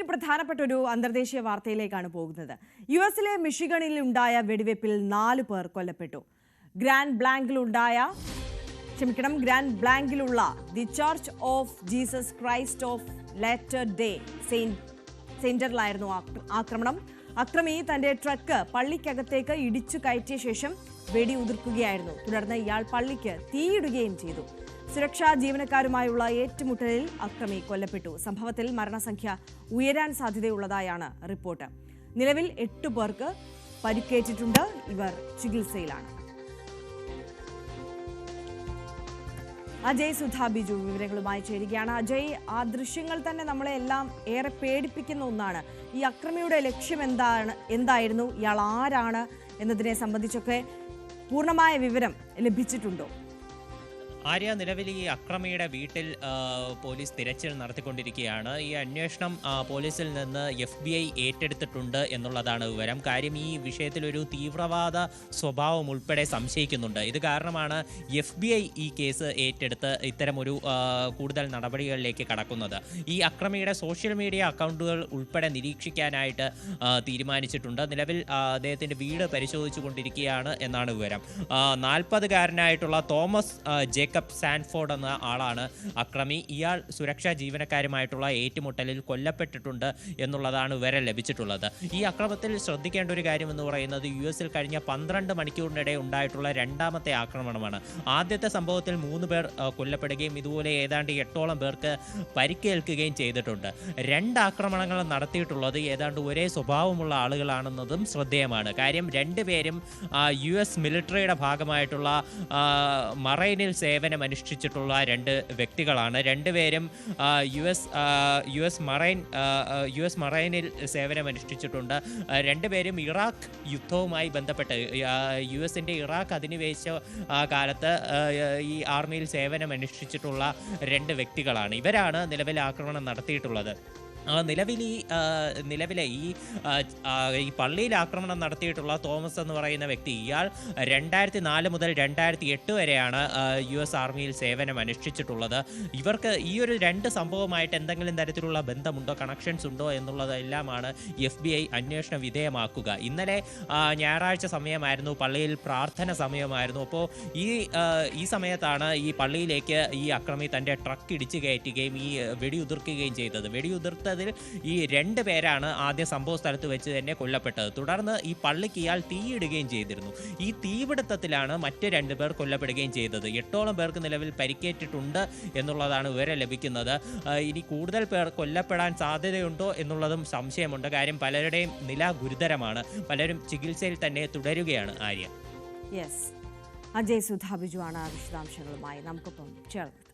ഇനി പ്രധാനപ്പെട്ട ഒരു അന്തർദേശീയ വാർത്തയിലേക്കാണ് പോകുന്നത്. യുഎസിലെ മിഷിഗണിൽ ഉണ്ടായ വെടിവെപ്പിൽ 4 പേർ കൊല്ലപ്പെട്ടു. ഗ്രാൻഡ് ബ്ലാങ്കിലുള്ള the Church of Jesus Christ of Latter Day സെന്ററിലായിരുന്നു ആക്രമണം. അക്രമി തന്റെ ട്രക്ക് പള്ളിക്കകത്തേക്ക് ഇടിച്ചു കയറ്റിയ ശേഷം വെടിയുതിർക്കുകയായിരുന്നു. തുടർന്ന് ഇയാൾ പള്ളിക്ക് തീയിടുകയും ചെയ്തു. സുരക്ഷാ ജീവനക്കാരുമായുള്ള ഏറ്റുമുട്ടലിൽ അക്രമി കൊല്ലപ്പെട്ടു. സംഭവത്തിൽ മരണസംഖ്യ ഉയരാൻ സാധ്യതയുള്ളതായാണ് റിപ്പോർട്ട്. നിലവിൽ 8 പേർക്ക് പരിക്കേറ്റിട്ടുണ്ട്. ഇവർ ചികിത്സയിലാണ്. അജയ് സുധാ ബിജു വിവരങ്ങളുമായി ചേരുകയാണ്. അജയ്, ആ ദൃശ്യങ്ങൾ തന്നെ നമ്മളെ എല്ലാം ഏറെ പേടിപ്പിക്കുന്ന ഒന്നാണ്. ഈ അക്രമിയുടെ ലക്ഷ്യം എന്തായിരുന്നു, ഇയാൾ ആരാണ് എന്നതിനെ സംബന്ധിച്ചൊക്കെ പൂർണ്ണമായ വിവരം ലഭിച്ചിട്ടുണ്ടോ? ആര്യ, നിലവിൽ ഈ അക്രമിയുടെ വീട്ടിൽ പോലീസ് തിരച്ചിൽ നടത്തിക്കൊണ്ടിരിക്കുകയാണ്. ഈ അന്വേഷണം പോലീസിൽ നിന്ന് FBI ഏറ്റെടുത്തിട്ടുണ്ട് എന്നുള്ളതാണ് വിവരം. കാര്യം ഈ വിഷയത്തിൽ ഒരു തീവ്രവാദ സ്വഭാവം ഉൾപ്പെടെ സംശയിക്കുന്നുണ്ട്. ഇത് കാരണമാണ് FBI ഈ കേസ് ഏറ്റെടുത്ത് ഇത്തരമൊരു കൂടുതൽ നടപടികളിലേക്ക് കടക്കുന്നത്. ഈ അക്രമിയുടെ സോഷ്യൽ മീഡിയ അക്കൗണ്ടുകൾ ഉൾപ്പെടെ നിരീക്ഷിക്കാനായിട്ട് തീരുമാനിച്ചിട്ടുണ്ട്. നിലവിൽ അദ്ദേഹത്തിൻ്റെ വീട് പരിശോധിച്ചു കൊണ്ടിരിക്കുകയാണ് എന്നാണ് വിവരം. 40-കാരനായിട്ടുള്ള തോമസ് ജേക്കബ് സാൻഫോർഡ് എന്ന ആളാണ് അക്രമി. ഇയാൾ സുരക്ഷാ ജീവനക്കാരുമായിട്ടുള്ള ഏറ്റുമുട്ടലിൽ കൊല്ലപ്പെട്ടിട്ടുണ്ട് എന്നുള്ളതാണ് വിവരം ലഭിച്ചിട്ടുള്ളത്. ഈ അക്രമത്തിൽ ശ്രദ്ധിക്കേണ്ട ഒരു കാര്യം എന്ന് പറയുന്നത് US കഴിഞ്ഞ 12 മണിക്കൂറിനിടെ ഉണ്ടായിട്ടുള്ള 2ാമത്തെ ആക്രമണമാണ്. ആദ്യത്തെ സംഭവത്തിൽ 3 പേർ കൊല്ലപ്പെടുകയും ഇതുപോലെ ഏതാണ്ട് 8ഓളം പേർക്ക് പരിക്കേൽക്കുകയും ചെയ്തിട്ടുണ്ട്. 2 ആക്രമണങ്ങൾ നടത്തിയിട്ടുള്ളത് ഏതാണ്ട് ഒരേ സ്വഭാവമുള്ള ആളുകളാണെന്നതും ശ്രദ്ധേയമാണ്. കാര്യം 2 പേരും US മിലിറ്ററിയുടെ ഭാഗമായിട്ടുള്ള മറൈനിൽ സേവനം അനുഷ്ഠിച്ചിട്ടുള്ള 2 വ്യക്തികളാണ്. 2 പേരും US മറൈനിൽ സേവനം അനുഷ്ഠിച്ചിട്ടുണ്ട്. 2 പേരും ഇറാഖ് യുദ്ധവുമായി ബന്ധപ്പെട്ട് US-ന്റെ ഇറാഖ് അധിനിവേശ കാലത്ത് ഈ ആർമിയിൽ സേവനം അനുഷ്ഠിച്ചിട്ടുള്ള 2 വ്യക്തികളാണ്. ഇവരാണ് നിലവിൽ ആക്രമണം നടത്തിയിട്ടുള്ളത്. നിലവിലെ ഈ പള്ളിയിൽ ആക്രമണം നടത്തിയിട്ടുള്ള തോമസ് എന്ന് പറയുന്ന വ്യക്തി, ഇയാൾ 2004 മുതൽ 2008 വരെയാണ് US ആർമിയിൽ സേവനം അനുഷ്ഠിച്ചിട്ടുള്ളത്. ഇവർക്ക് ഈ ഒരു 2 സംഭവമായിട്ട് എന്തെങ്കിലും തരത്തിലുള്ള ബന്ധമുണ്ടോ, കണക്ഷൻസ് ഉണ്ടോ എന്നുള്ളതെല്ലാമാണ് FBI അന്വേഷണ വിധേയമാക്കുക. ഇന്നലെ ഞായറാഴ്ച സമയമായിരുന്നു, പള്ളിയിൽ പ്രാർത്ഥന സമയമായിരുന്നു. അപ്പോൾ ഈ സമയത്താണ് ഈ പള്ളിയിലേക്ക് ഈ അക്രമി തൻ്റെ ട്രക്ക് ഇടിച്ചു കയറ്റുകയും ഈ വെടിയുതിർക്കുകയും ചെയ്തത്. വെടിയുതിർത്തതിൽ ഈ 2 പേരാണ് ആദ്യ സംഭവ സ്ഥലത്ത് വെച്ച് തന്നെ കൊല്ലപ്പെട്ടത്. തുടർന്ന് ഈ പള്ളിക്ക് ഇയാൾ തീയിടുകയും ചെയ്തിരുന്നു. ഈ തീപിടുത്തത്തിലാണ് മറ്റ് 2 പേർ കൊല്ലപ്പെടുകയും ചെയ്തത്. 8ഓളം പേർക്ക് നിലവിൽ പരിക്കേറ്റിട്ടുണ്ട് എന്നുള്ളതാണ് വിവരം ലഭിക്കുന്നത്. ഇനി കൂടുതൽ പേർ കൊല്ലപ്പെടാൻ സാധ്യതയുണ്ടോ എന്നുള്ളതും സംശയമുണ്ട്. കാര്യം പലരുടെയും നില ഗുരുതരമാണ്. പലരും ചികിത്സയിൽ തന്നെ തുടരുകയാണ്. ആര്യ, അജയ് സുധാ ബിജു ആണ് വിശദാംശങ്ങളുമായി നമുക്കൊപ്പം ചേർന്നത്.